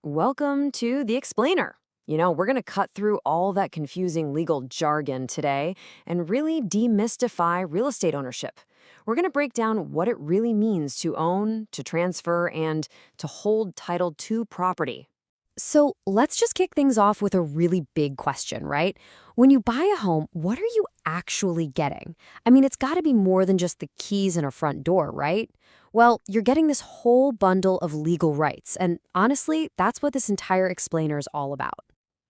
Welcome to The Explainer. We're going to cut through all that confusing legal jargon today and really demystify real estate ownership. We're going to break down what it really means to own, to transfer, and to hold title to property. So let's just kick things off with a really big question, right? When you buy a home, what are you actually getting? I mean, it's got to be more than just the keys and a front door, right? Well, you're getting this whole bundle of legal rights, and honestly, that's what this entire explainer is all about.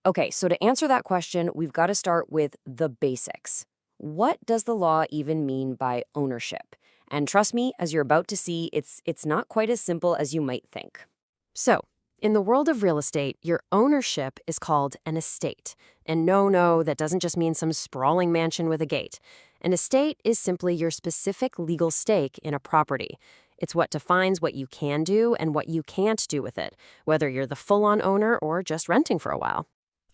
Okay, so to answer that question, we've got to start with the basics. What does the law even mean by ownership? And trust me, as you're about to see, it's not quite as simple as you might think. So, in the world of real estate, your ownership is called an estate. And no, that doesn't just mean some sprawling mansion with a gate. An estate is simply your specific legal stake in a property. It's what defines what you can do and what you can't do with it, whether you're the full-on owner or just renting for a while.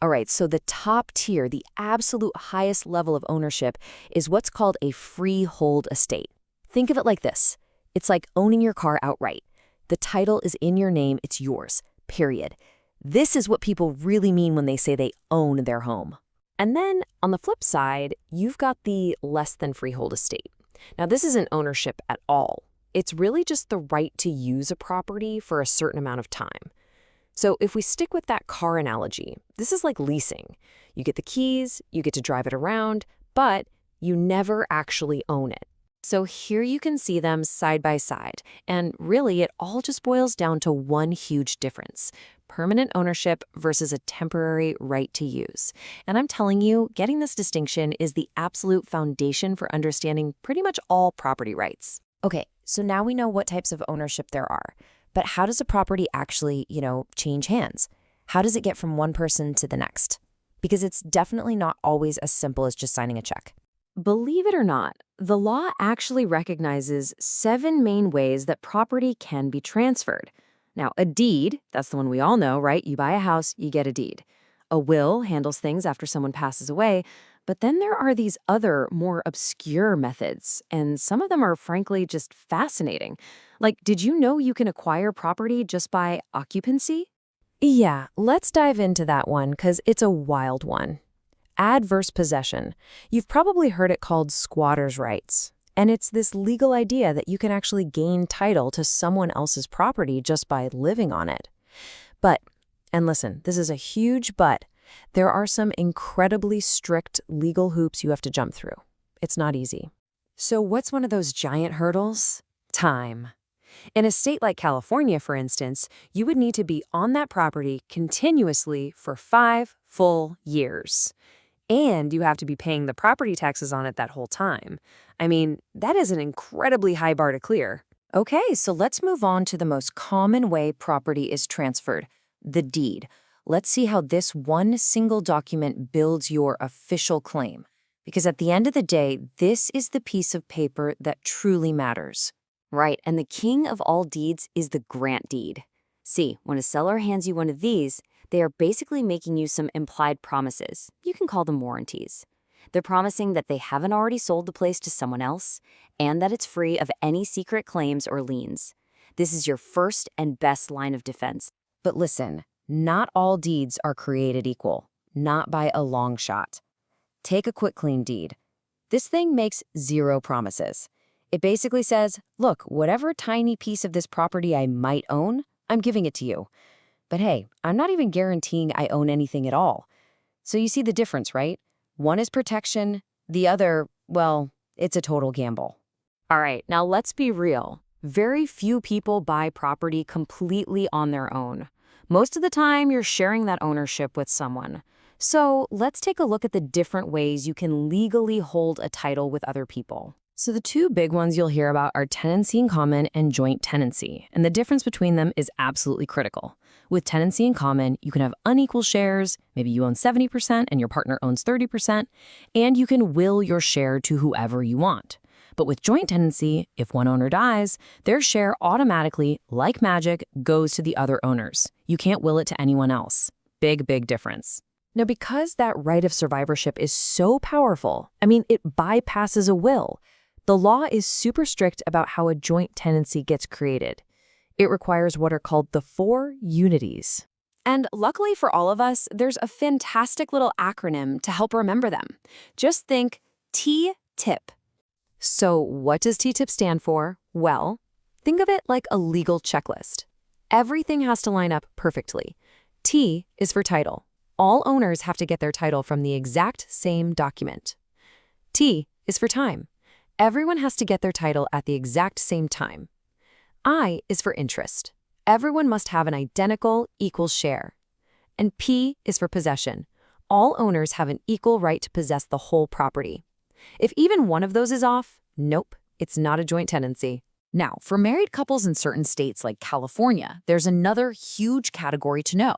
All right, so the top tier, the absolute highest level of ownership, is what's called a freehold estate. Think of it like this. It's like owning your car outright. The title is in your name, it's yours. Period. This is what people really mean when they say they own their home. And then, on the flip side, you've got the less than freehold estate. Now, this isn't ownership at all. It's really just the right to use a property for a certain amount of time. So if we stick with that car analogy, this is like leasing. You get the keys, you get to drive it around, but you never actually own it. So here you can see them side by side, and really it all just boils down to one huge difference: permanent ownership versus a temporary right to use. And I'm telling you, getting this distinction is the absolute foundation for understanding pretty much all property rights. Okay, so now we know what types of ownership there are, but how does a property actually, change hands? How does it get from one person to the next? Because it's definitely not always as simple as just signing a check. Believe it or not, the law actually recognizes 7 main ways that property can be transferred. Now, a deed, that's the one we all know, right? You buy a house, you get a deed. A will handles things after someone passes away, but then there are these other, more obscure methods, and some of them are frankly just fascinating. Like, did you know you can acquire property just by occupancy? Yeah, let's dive into that one because it's a wild one. Adverse possession. You've probably heard it called squatter's rights. And it's this legal idea that you can actually gain title to someone else's property just by living on it. But, and listen, this is a huge but, there are some incredibly strict legal hoops you have to jump through. It's not easy. So what's one of those giant hurdles? Time. In a state like California, for instance, you would need to be on that property continuously for 5 full years. And you have to be paying the property taxes on it that whole time. I mean, that is an incredibly high bar to clear. Okay, so let's move on to the most common way property is transferred, the deed. Let's see how this one single document builds your official claim. Because at the end of the day, this is the piece of paper that truly matters. Right, and the king of all deeds is the grant deed. See, when a seller hands you one of these, they are basically making you some implied promises. You can call them warranties. They're promising that they haven't already sold the place to someone else and that it's free of any secret claims or liens. This is your first and best line of defense. But listen, not all deeds are created equal, not by a long shot. Take a quitclaim deed. This thing makes 0 promises. It basically says, look, whatever tiny piece of this property I might own, I'm giving it to you. But hey, I'm not even guaranteeing I own anything at all. So you see the difference, right? One is protection, the other, well, it's a total gamble. All right, now let's be real. Very few people buy property completely on their own. Most of the time, you're sharing that ownership with someone. So let's take a look at the different ways you can legally hold a title with other people. So the 2 big ones you'll hear about are tenancy in common and joint tenancy, and the difference between them is absolutely critical. With tenancy in common, you can have unequal shares, maybe you own 70% and your partner owns 30%, and you can will your share to whoever you want. But with joint tenancy, if one owner dies, their share automatically, like magic, goes to the other owners. You can't will it to anyone else. Big, big difference. Now, because that right of survivorship is so powerful, it bypasses a will. The law is super strict about how a joint tenancy gets created. It requires what are called the 4 unities. And luckily for all of us, there's a fantastic little acronym to help remember them. Just think T-TIP. So what does T-TIP stand for? Well, think of it like a legal checklist. Everything has to line up perfectly. T is for title. All owners have to get their title from the exact same document. T is for time. Everyone has to get their title at the exact same time. I is for interest. Everyone must have an identical, equal share. And P is for possession. All owners have an equal right to possess the whole property. If even one of those is off, nope, it's not a joint tenancy. Now, for married couples in certain states like California, there's another huge category to know: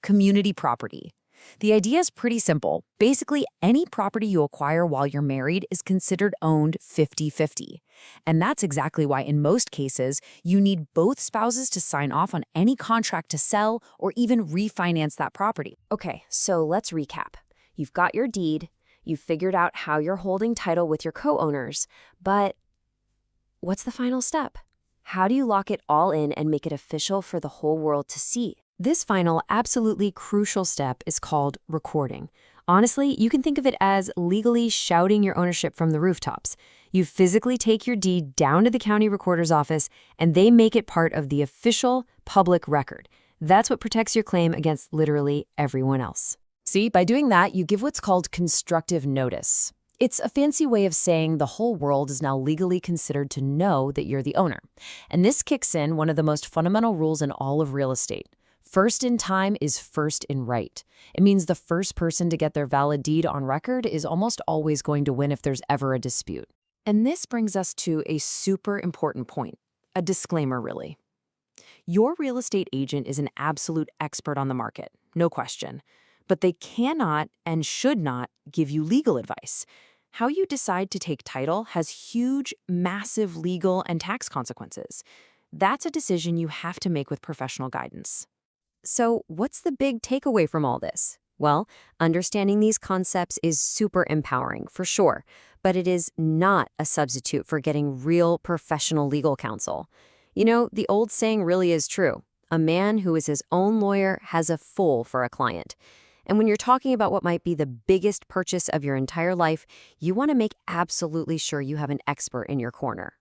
community property. The idea is pretty simple. Basically, any property you acquire while you're married is considered owned 50-50. And that's exactly why in most cases, you need both spouses to sign off on any contract to sell or even refinance that property. Okay, so let's recap. You've got your deed, you've figured out how you're holding title with your co-owners, but what's the final step? How do you lock it all in and make it official for the whole world to see? This final, absolutely crucial step is called recording. Honestly, you can think of it as legally shouting your ownership from the rooftops. You physically take your deed down to the county recorder's office, and they make it part of the official public record. That's what protects your claim against literally everyone else. See, by doing that, you give what's called constructive notice. It's a fancy way of saying the whole world is now legally considered to know that you're the owner. And this kicks in one of the most fundamental rules in all of real estate. First in time is first in right. It means the first person to get their valid deed on record is almost always going to win if there's ever a dispute. And this brings us to a super important point, a disclaimer really. Your real estate agent is an absolute expert on the market, no question, but they cannot and should not give you legal advice. How you decide to take title has huge, massive legal and tax consequences. That's a decision you have to make with professional guidance. So what's the big takeaway from all this? Well, understanding these concepts is super empowering, for sure, but it is not a substitute for getting real professional legal counsel. You know, the old saying really is true. A man who is his own lawyer has a fool for a client. And when you're talking about what might be the biggest purchase of your entire life, you want to make absolutely sure you have an expert in your corner.